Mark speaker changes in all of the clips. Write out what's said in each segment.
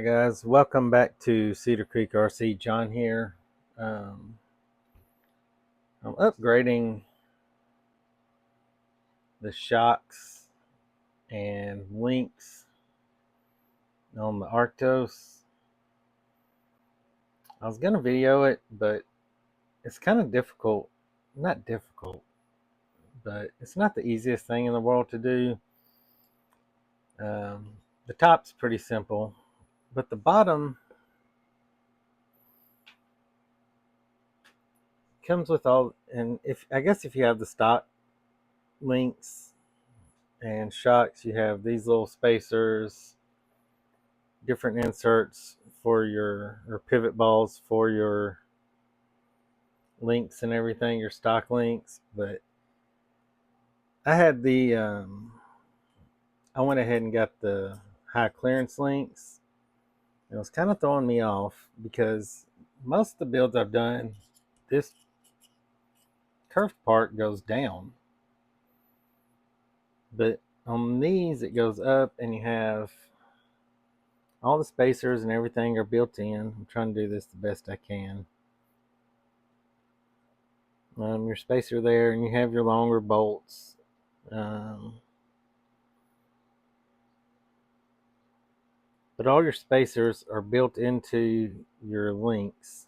Speaker 1: Hi guys, welcome back to Cedar Creek RC. John here. Um, I'm upgrading the shocks and links on the Arktos. I was gonna video it, but it's kind of difficult. Not difficult, but it's not the easiest thing in the world to do. The top's pretty simple, but the bottom comes with all. And if you have the stock links and shocks, you have these little spacers, different inserts for your, or pivot balls for your links and everything, your stock links. But I had I went ahead and got the high clearance links. It was kind of throwing me off because most of the builds I've done, this curved part goes down, but on these it goes up, and you have all the spacers and everything are built in. I'm trying to do this the best I can. Your spacer there, and you have your longer bolts. But all your spacers are built into your links.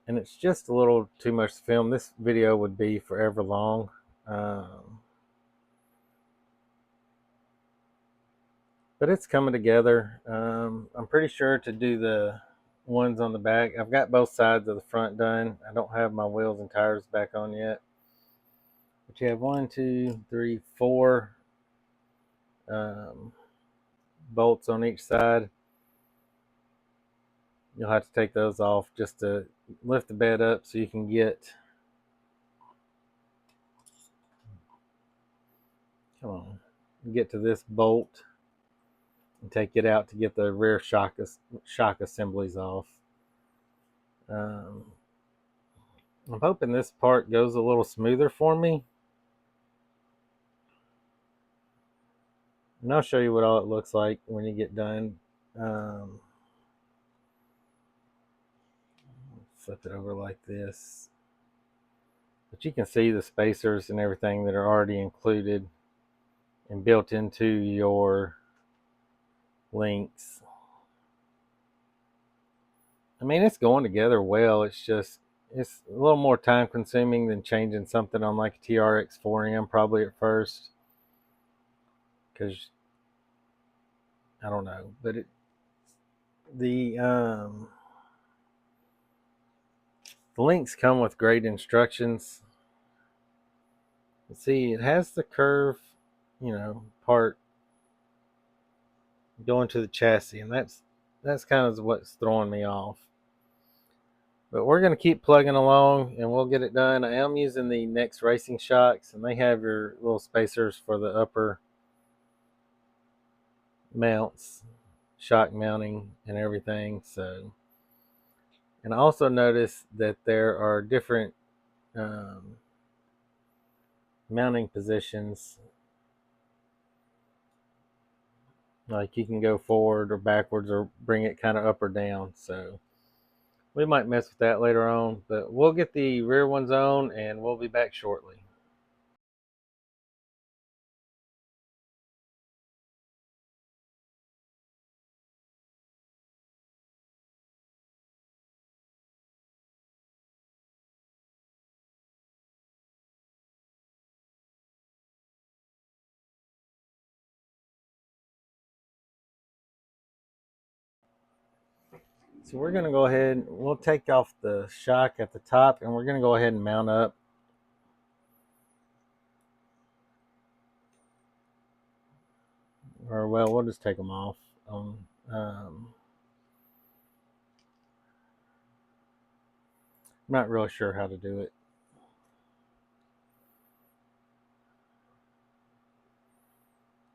Speaker 1: And it's just a little too much to film. This video would be forever long. But it's coming together. I'm pretty sure to do the ones on the back. I've got both sides of the front done. I don't have my wheels and tires back on yet. But you have 1, 2, 3, 4 bolts on each side. You'll have to take those off just to lift the bed up so you can get to this bolt and take it out to get the rear shock assemblies off. I'm hoping this part goes a little smoother for me. And I'll show you what all it looks like when you get done. Flip it over like this. But you can see the spacers and everything that are already included and built into your links. I mean, it's going together well. It's just, it's a little more time consuming than changing something on like a TRX 4M probably at first. Because, I don't know. But the links come with great instructions. See, it has the curve, part going to the chassis, and that's kind of what's throwing me off. But we're going to keep plugging along, and we'll get it done. I am using the Next Racing shocks, and they have your little spacers for the upper mounts, shock mounting, and everything. So, and I also noticed that there are different mounting positions. Like you can go forward or backwards or bring it kind of up or down. So we might mess with that later on, but we'll get the rear ones on and we'll be back shortly. So we're going to go ahead, we'll take off the shock at the top, and we're going to go ahead and mount up. Or, well, we'll just take them off. I'm not really sure how to do it.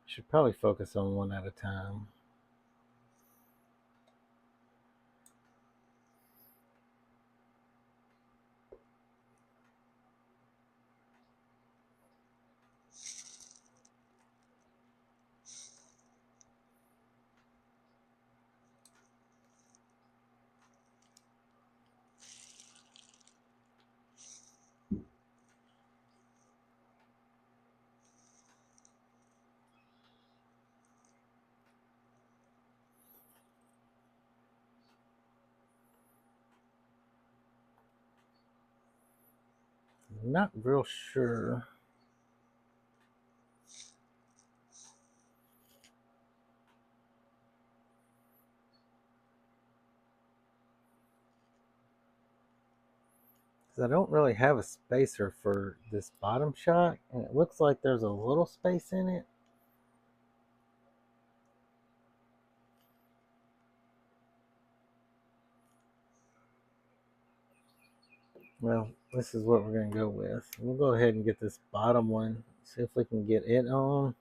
Speaker 1: Should probably focus on one at a time. I'm not real sure. I don't really have a spacer for this bottom shock, and it looks like there's a little space in it. Well, this is what we're going to go with. We'll go ahead and get this bottom one, see if we can get it on.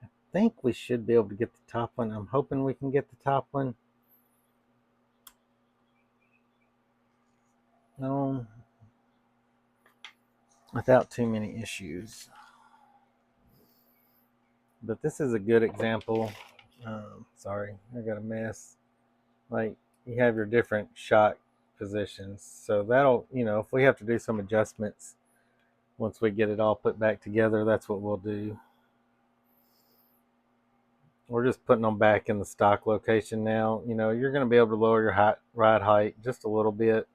Speaker 1: I think we should be able to get the top one. I'm hoping we can get the top one. No, without too many issues. But this is a good example. Sorry, I got a mess. Like, you have your different shock positions. So that'll, if we have to do some adjustments once we get it all put back together, that's what we'll do. We're just putting them back in the stock location now. You're going to be able to lower your ride height just a little bit.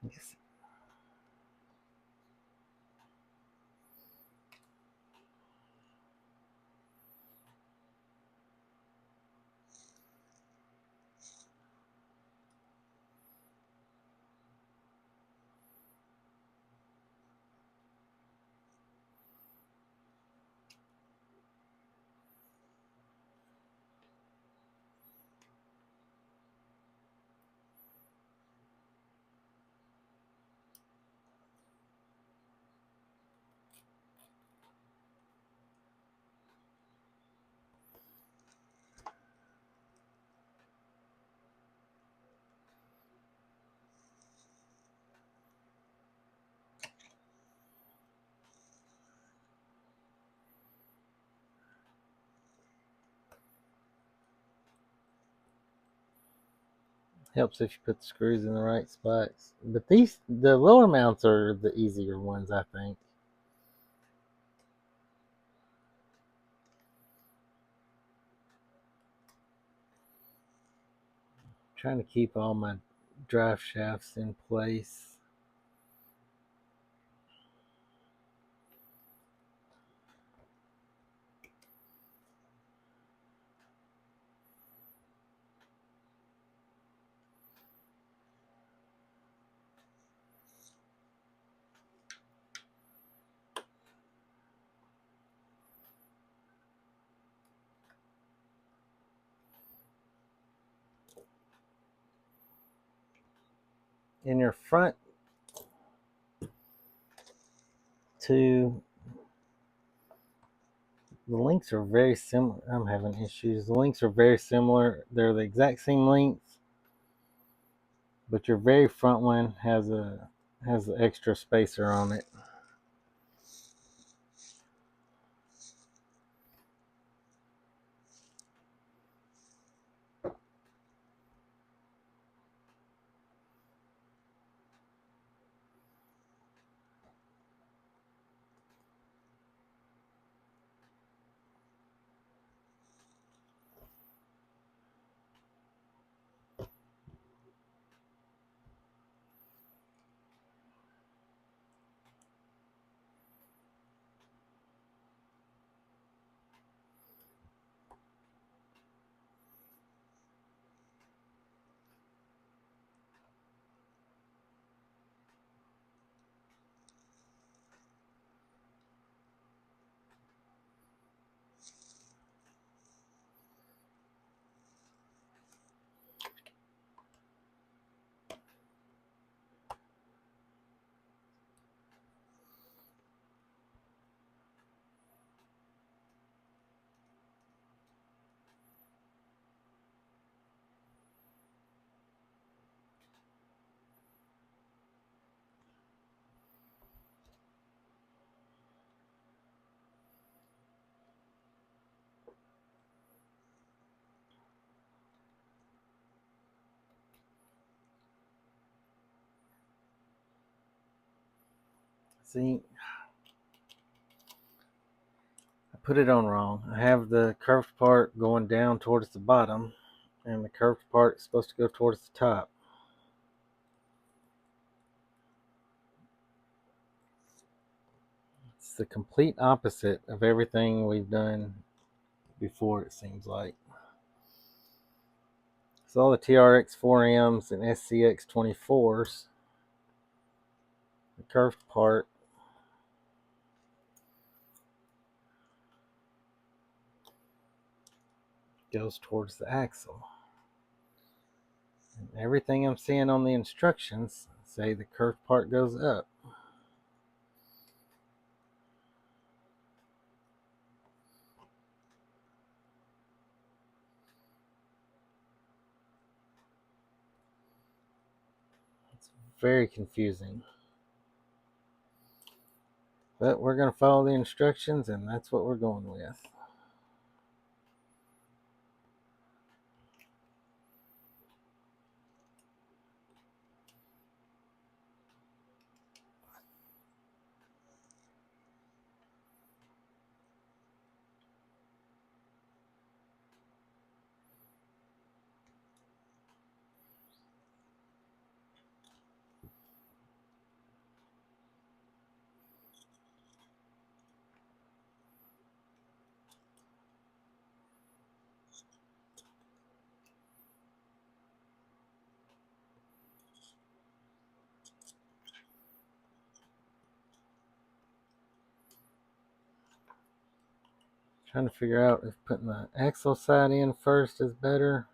Speaker 1: Yes. Helps if you put the screws in the right spots. But the lower mounts are the easier ones, I think. Trying to keep all my drive shafts in place. In your front two, the links are very similar. I'm having issues. The links are very similar. They're the exact same length, but your very front one has the extra spacer on it. See, I put it on wrong. I have the curved part going down towards the bottom, and the curved part is supposed to go towards the top. It's the complete opposite of everything we've done before, it seems like. So all the TRX 4Ms and SCX 24s, the curved part goes towards the axle. And everything I'm seeing on the instructions say the curved part goes up. It's very confusing. But we're going to follow the instructions, and that's what we're going with. Trying to figure out if putting the axle side in first is better.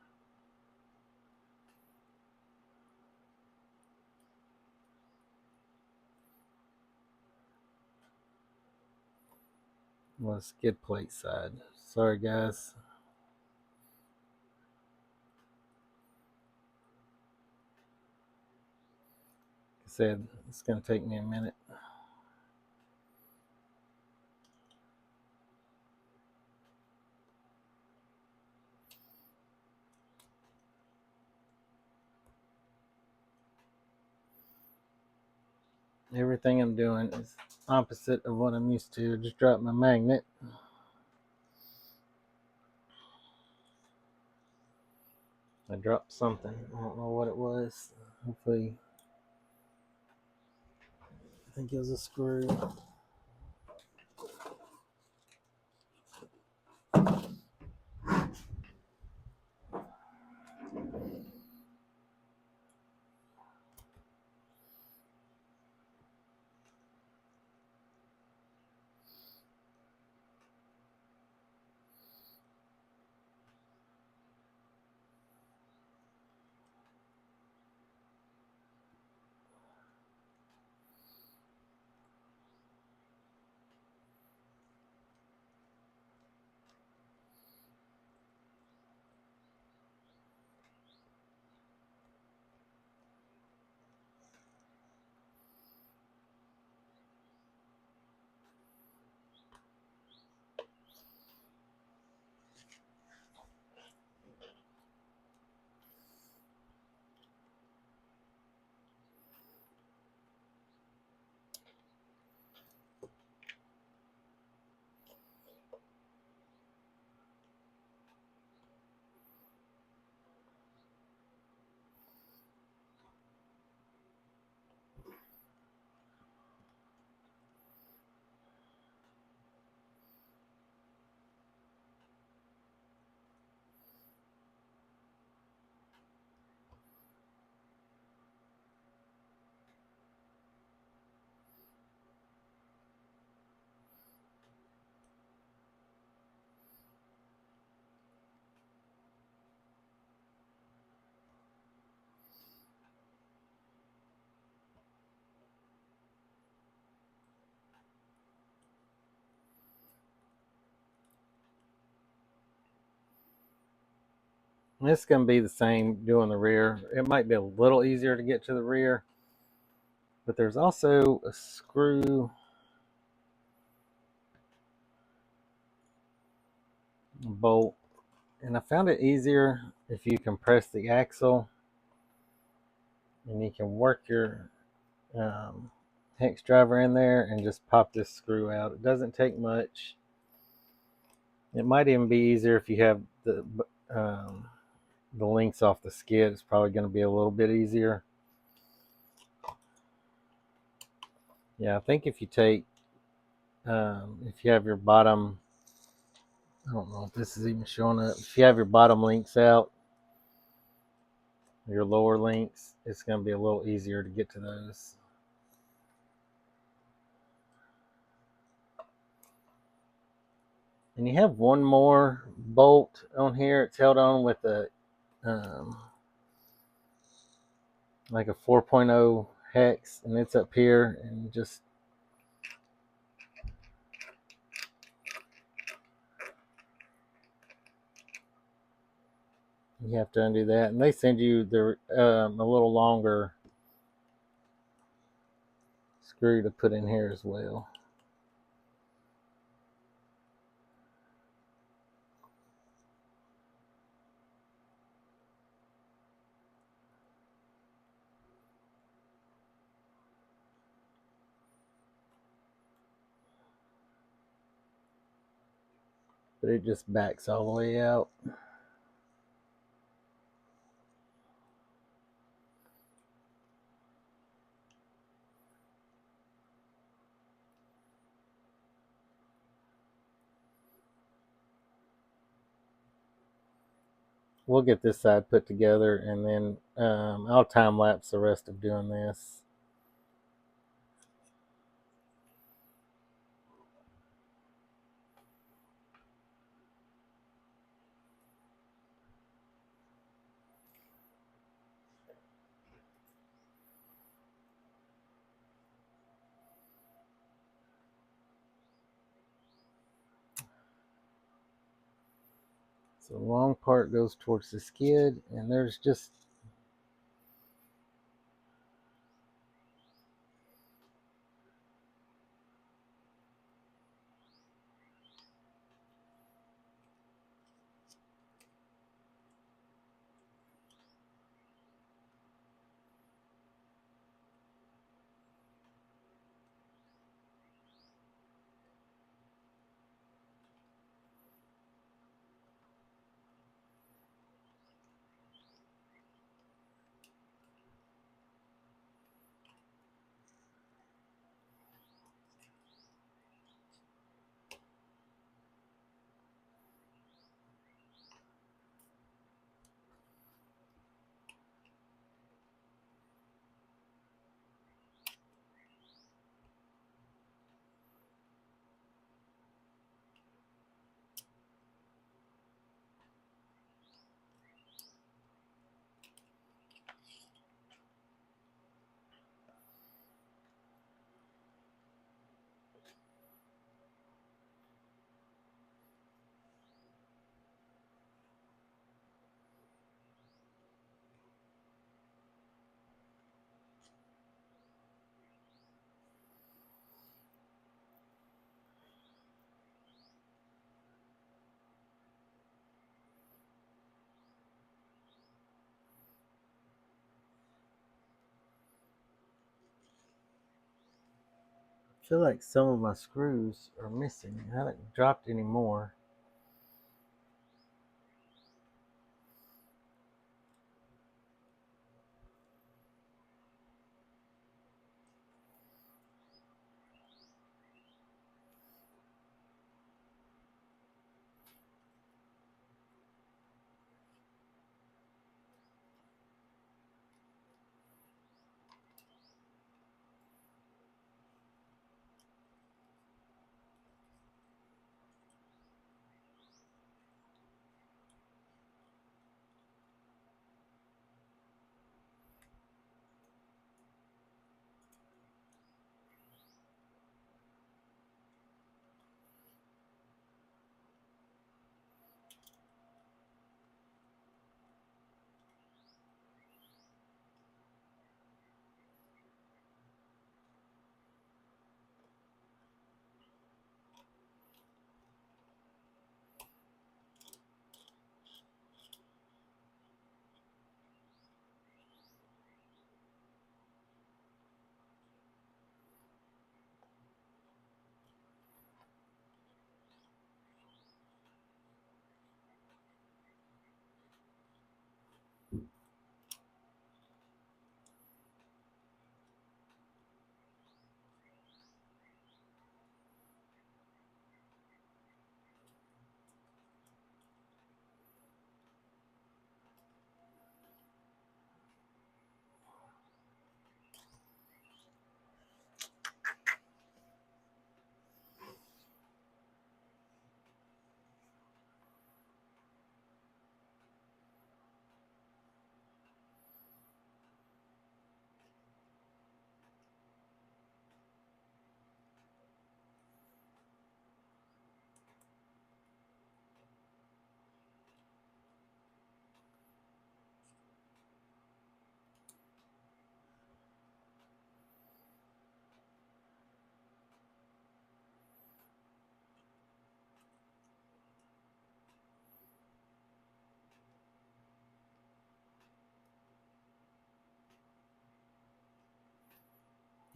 Speaker 1: Well, skid plate side. Sorry, guys. Like I said, it's going to take me a minute. Everything I'm doing is opposite of what I'm used to. Just dropped my magnet. I dropped something. I don't know what it was. Hopefully, I think it was a screw. It's going to be the same doing the rear. It might be a little easier to get to the rear, but there's also a screw bolt, and I found it easier if you compress the axle and you can work your hex driver in there and just pop this screw out. It doesn't take much. It might even be easier if you have the links off the skid. It's probably going to be a little bit easier. Yeah, I think if you take, if you have your bottom, I don't know if this is even showing up. If you have your bottom links out, your lower links, it's going to be a little easier to get to those. And you have one more bolt on here. It's held on with a like a 4.0 hex, and it's up here, and just you have to undo that. And they send you the a little longer screw to put in here as well. But it just backs all the way out. We'll get this side put together, and then I'll time lapse the rest of doing this. So the long part goes towards the skid, and there's just I feel like some of my screws are missing. I haven't dropped any more.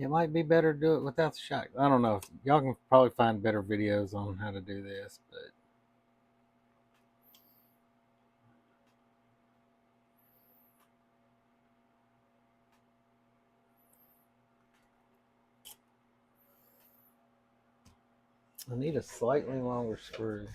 Speaker 1: It might be better to do it without the shock. I don't know. Y'all can probably find better videos on how to do this, but I need a slightly longer screw.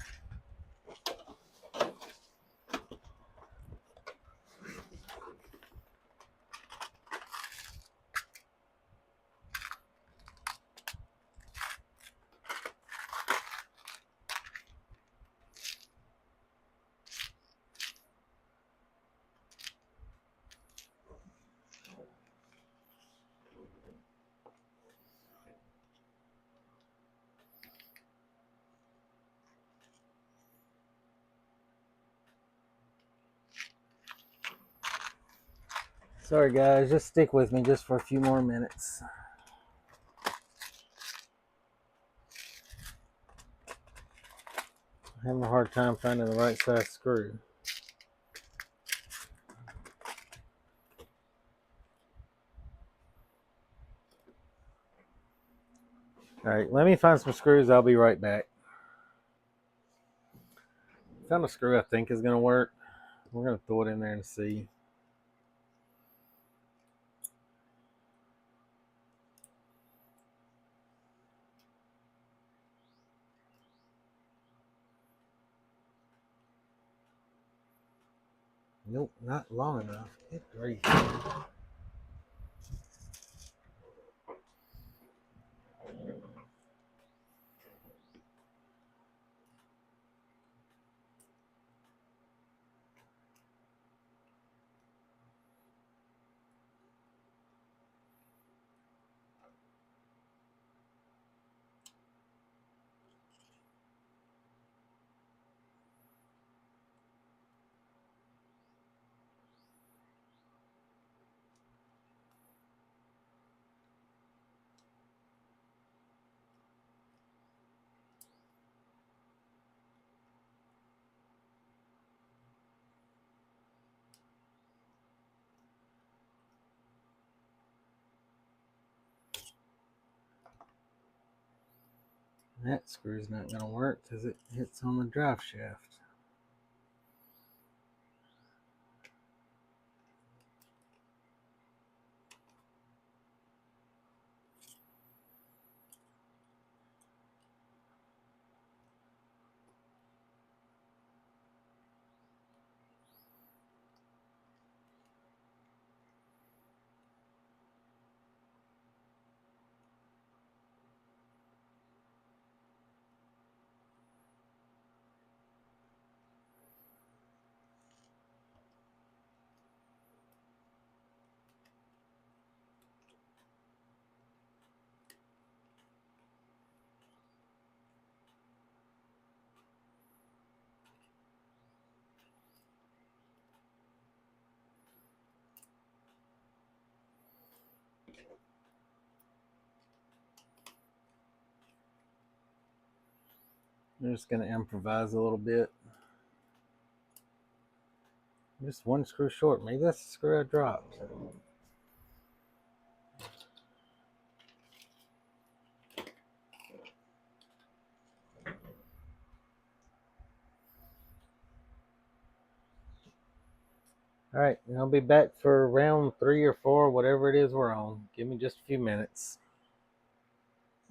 Speaker 1: Sorry guys, just stick with me just for a few more minutes. I'm having a hard time finding the right size screw. Alright, let me find some screws. I'll be right back. Found a screw I think is going to work. We're going to throw it in there and see. Nope, not long enough. Good grief. That screw's not going to work because it hits on the drive shaft. I'm just going to improvise a little bit. Just one screw short. Maybe that's the screw I dropped. Alright, I'll be back for round 3 or 4, whatever it is we're on. Give me just a few minutes.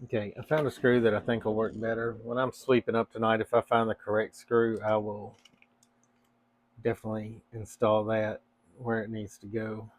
Speaker 1: Okay, I found a screw that I think will work better. When I'm sweeping up tonight, if I find the correct screw, I will definitely install that where it needs to go.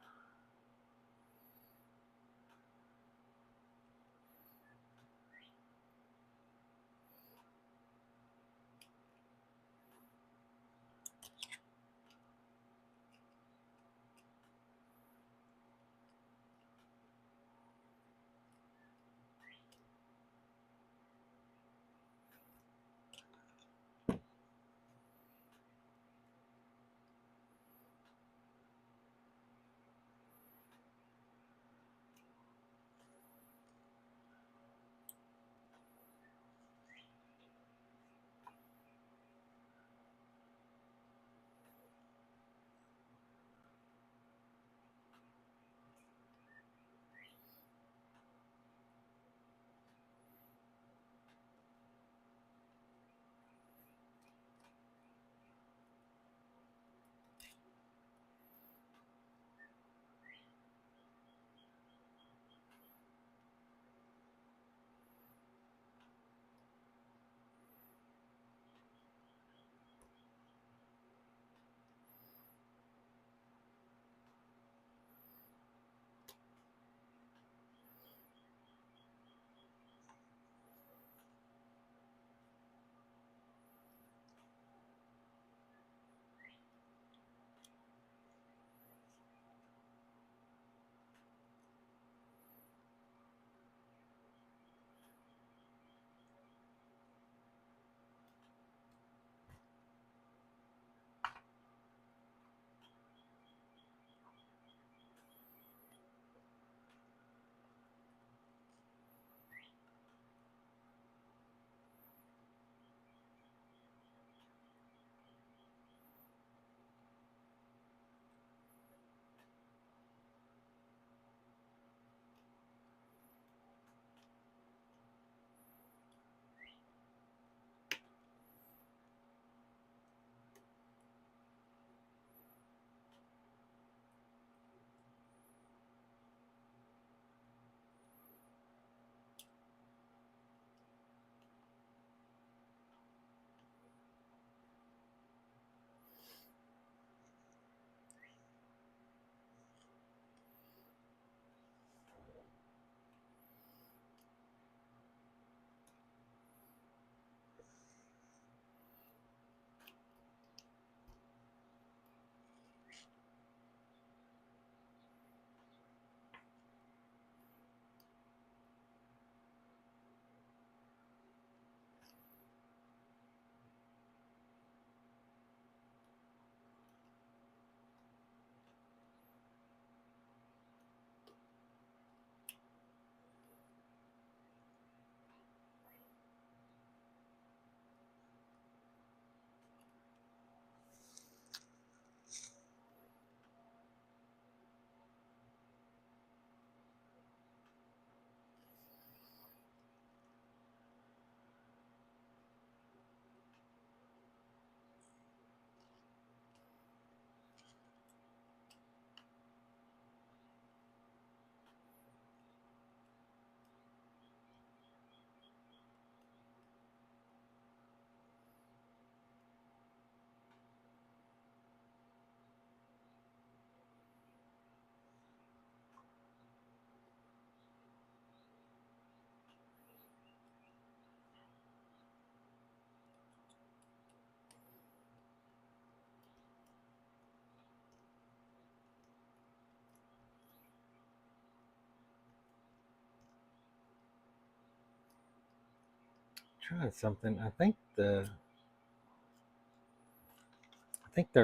Speaker 1: trying something. I think they're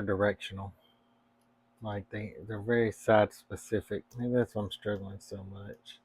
Speaker 1: directional. Like they're very side specific. Maybe that's why I'm struggling so much.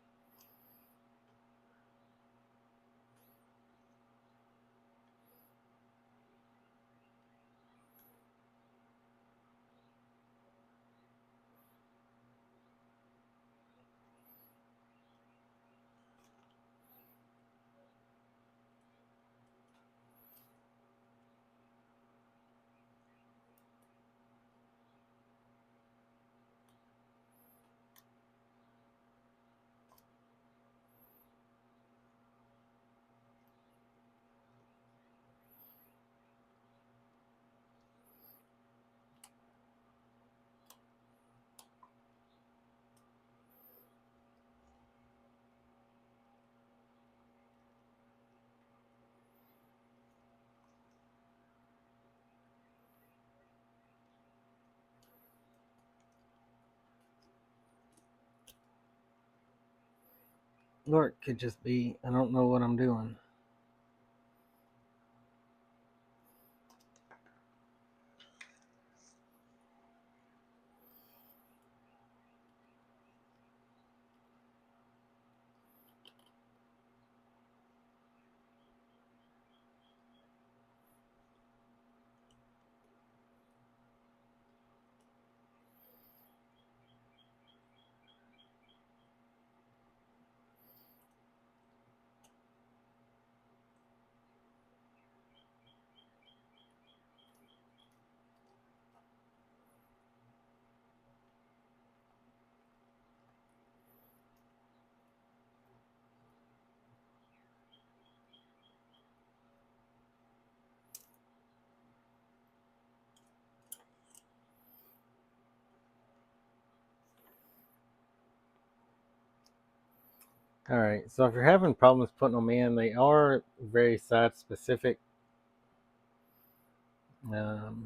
Speaker 1: Or it could just be I don't know what I'm doing. All right. So if you're having problems putting them in, they are very side specific,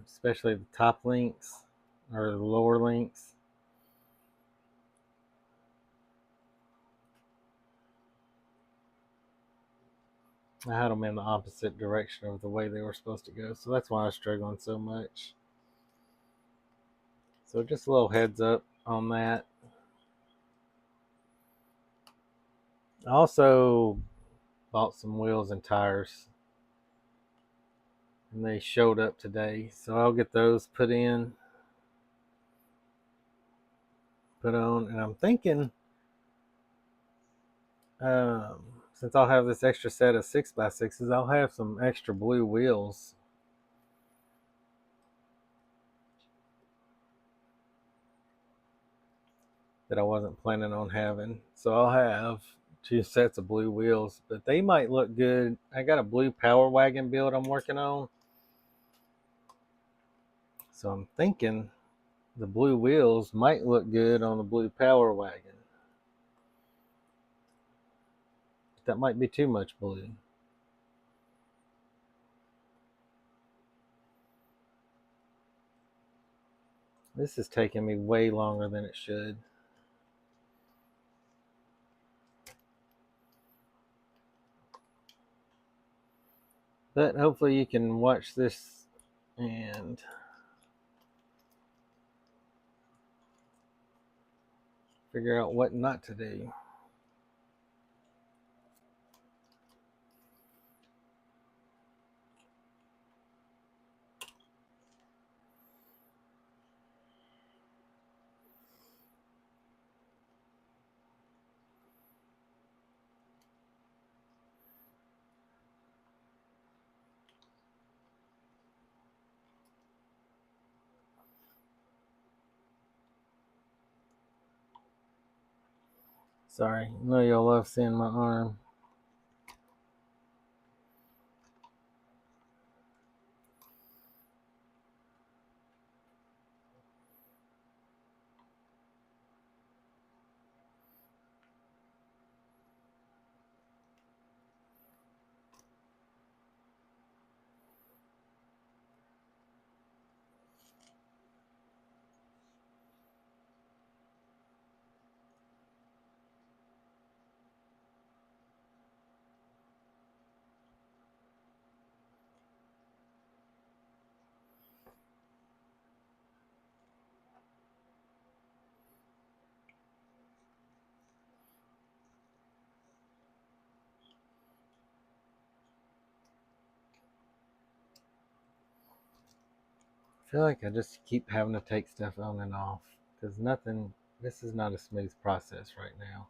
Speaker 1: especially the top links or the lower links. I had them in the opposite direction of the way they were supposed to go, so that's why I was struggling so much. So just a little heads up on that. I also bought some wheels and tires, and they showed up today, so I'll get those put on, and I'm thinking, um, since I'll have this extra set of 6x6s, I'll have some extra blue wheels that I wasn't planning on having. So I'll have two sets of blue wheels, but they might look good. I got a blue Power Wagon build I'm working on, so I'm thinking the blue wheels might look good on the blue Power Wagon. That might be too much blue. This is taking me way longer than it should. But hopefully you can watch this and figure out what not to do. Sorry, I know y'all love seeing my arm. feel like I just keep having to take stuff on and off because nothing, this is not a smooth process right now.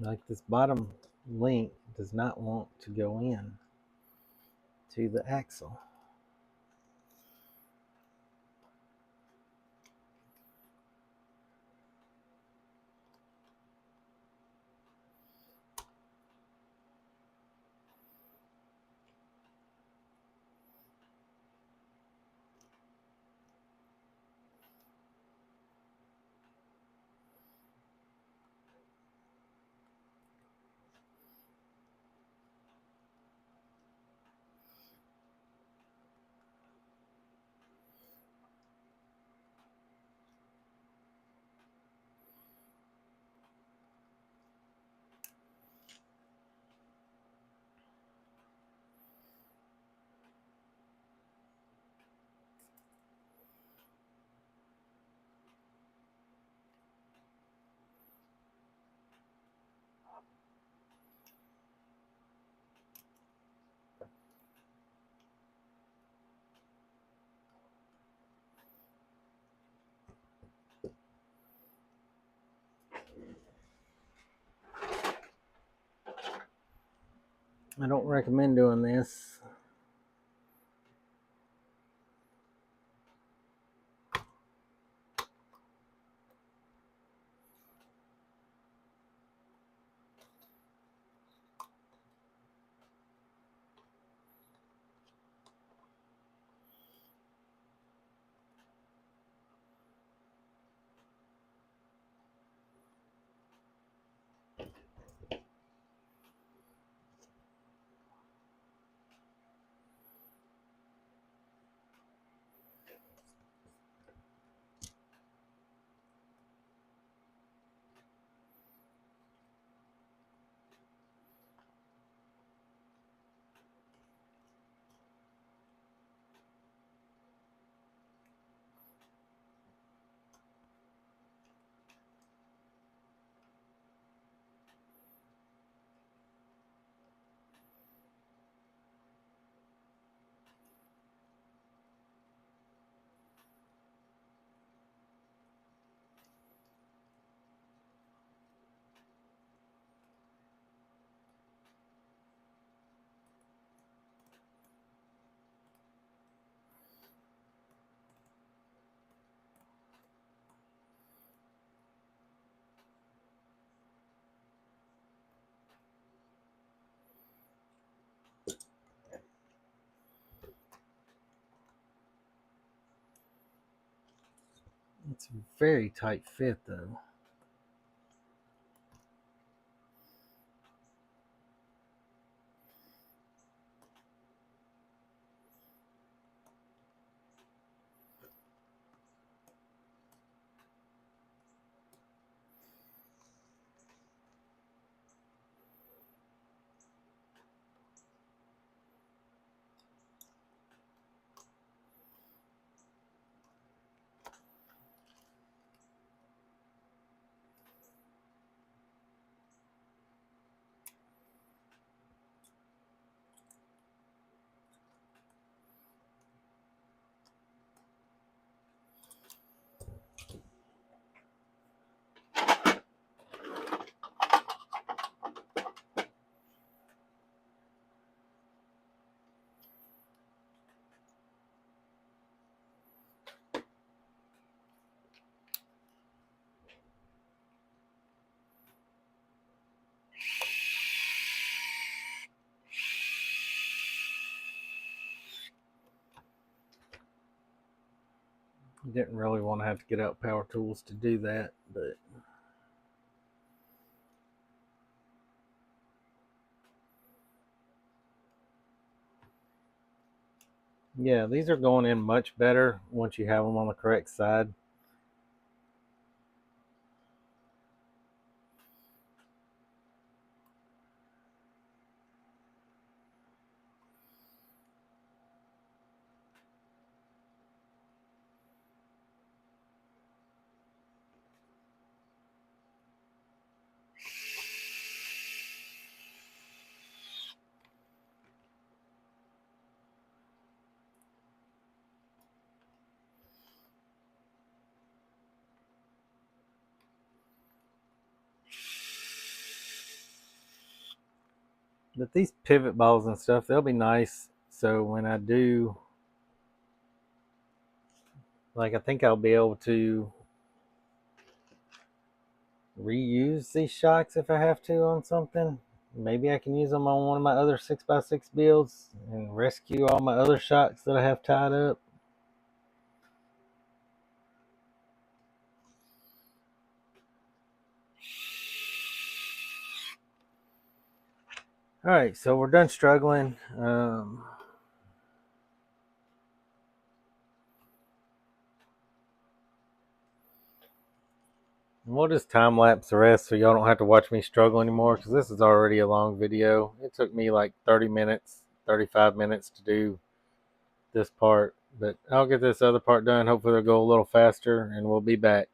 Speaker 1: Like this bottom link does not want to go in to the axle. I don't recommend doing this. It's a very tight fit though. Didn't really want to have to get out power tools to do that, but yeah, these are going in much better once you have them on the correct side. But these pivot balls and stuff, they'll be nice. So when I do, like, I think I'll be able to reuse these shocks if I have to on something. Maybe I can use them on one of my other 6x6 builds and rescue all my other shocks that I have tied up. All right, so we're done struggling. We'll just time lapse the rest so y'all don't have to watch me struggle anymore, because this is already a long video. It took me like 30 minutes, 35 minutes to do this part, but I'll get this other part done. Hopefully it'll go a little faster and we'll be back.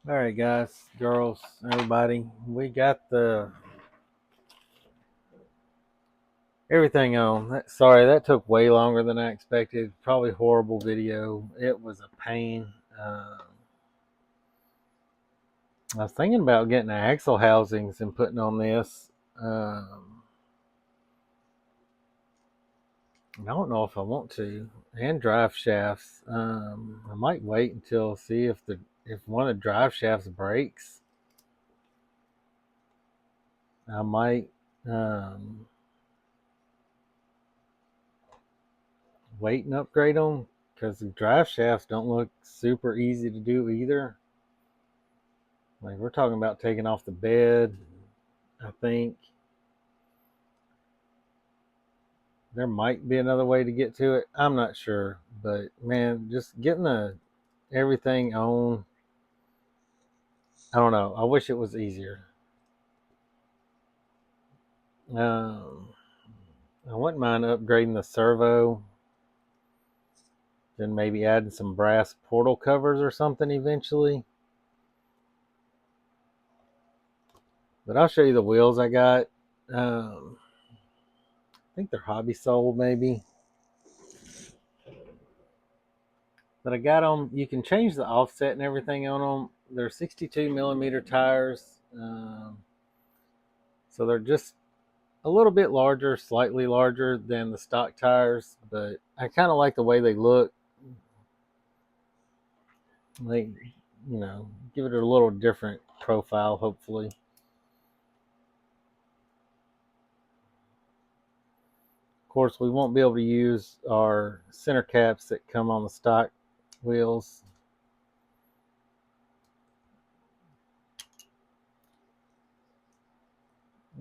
Speaker 1: All right, guys, girls, everybody, we got everything on. Sorry, that took way longer than I expected. Probably horrible video. It was a pain. I was thinking about getting the axle housings and putting on this. I don't know if I want to. And drive shafts. I might wait until see if one of the drive shafts breaks. I might wait and upgrade them, because the drive shafts don't look super easy to do either. Like, we're talking about taking off the bed. I think there might be another way to get to it. I'm not sure, but man, just getting everything on. I don't know. I wish it was easier. I wouldn't mind upgrading the servo, then maybe adding some brass portal covers or something eventually. But I'll show you the wheels I got. I think they're hobby sold, maybe. But I got them. You can change the offset and everything on them. They're 62 millimeter tires. So they're just a little bit larger, slightly larger than the stock tires, but I kind of like the way they look. They, give it a little different profile, hopefully. Of course, we won't be able to use our center caps that come on the stock wheels.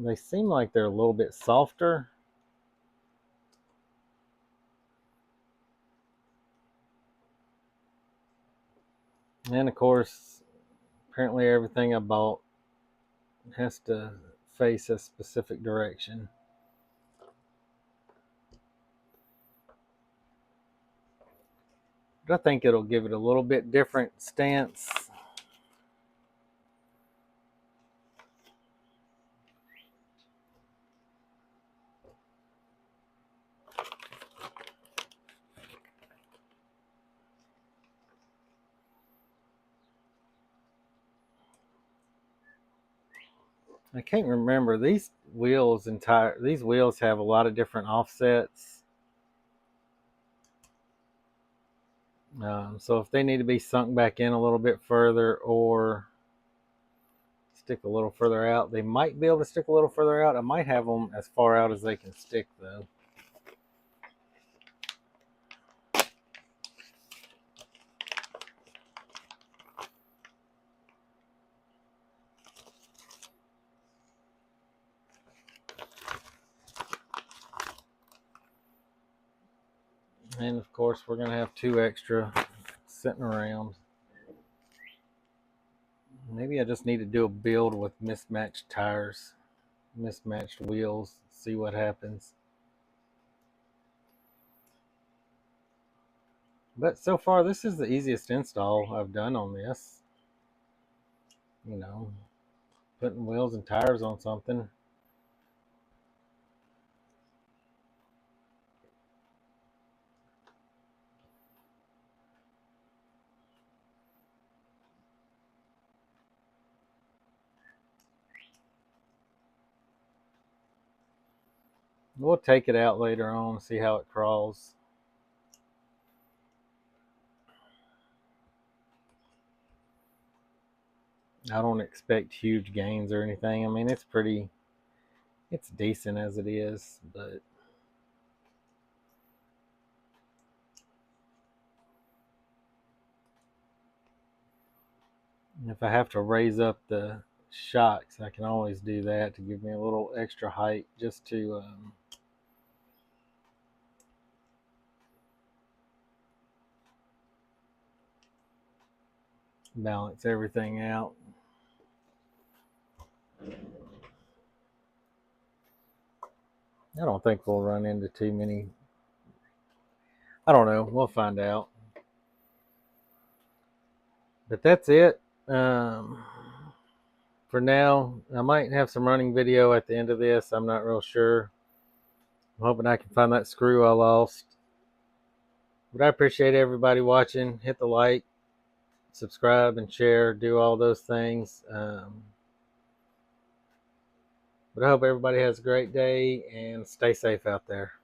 Speaker 1: They seem like they're a little bit softer. And of course, apparently everything I bought has to face a specific direction. But I think it'll give it a little bit different stance. I can't remember, these wheels have a lot of different offsets. So if they need to be sunk back in a little bit further or stick a little further out, they might be able to stick a little further out. I might have them as far out as they can stick, though. And of course, we're going to have 2 extra sitting around. Maybe I just need to do a build with mismatched tires, mismatched wheels, see what happens. But so far, this is the easiest install I've done on this. You know, putting wheels and tires on something. We'll take it out later on and see how it crawls. I don't expect huge gains or anything. I mean, it's decent as it is, but if I have to raise up the shocks, I can always do that to give me a little extra height just to balance everything out. I don't think we'll run into too many. I don't know. We'll find out. But that's it. For now, I might have some running video at the end of this. I'm not real sure. I'm hoping I can find that screw I lost. But I appreciate everybody watching. Hit the like, subscribe, and share. Do all those things. But I hope everybody has a great day and stay safe out there.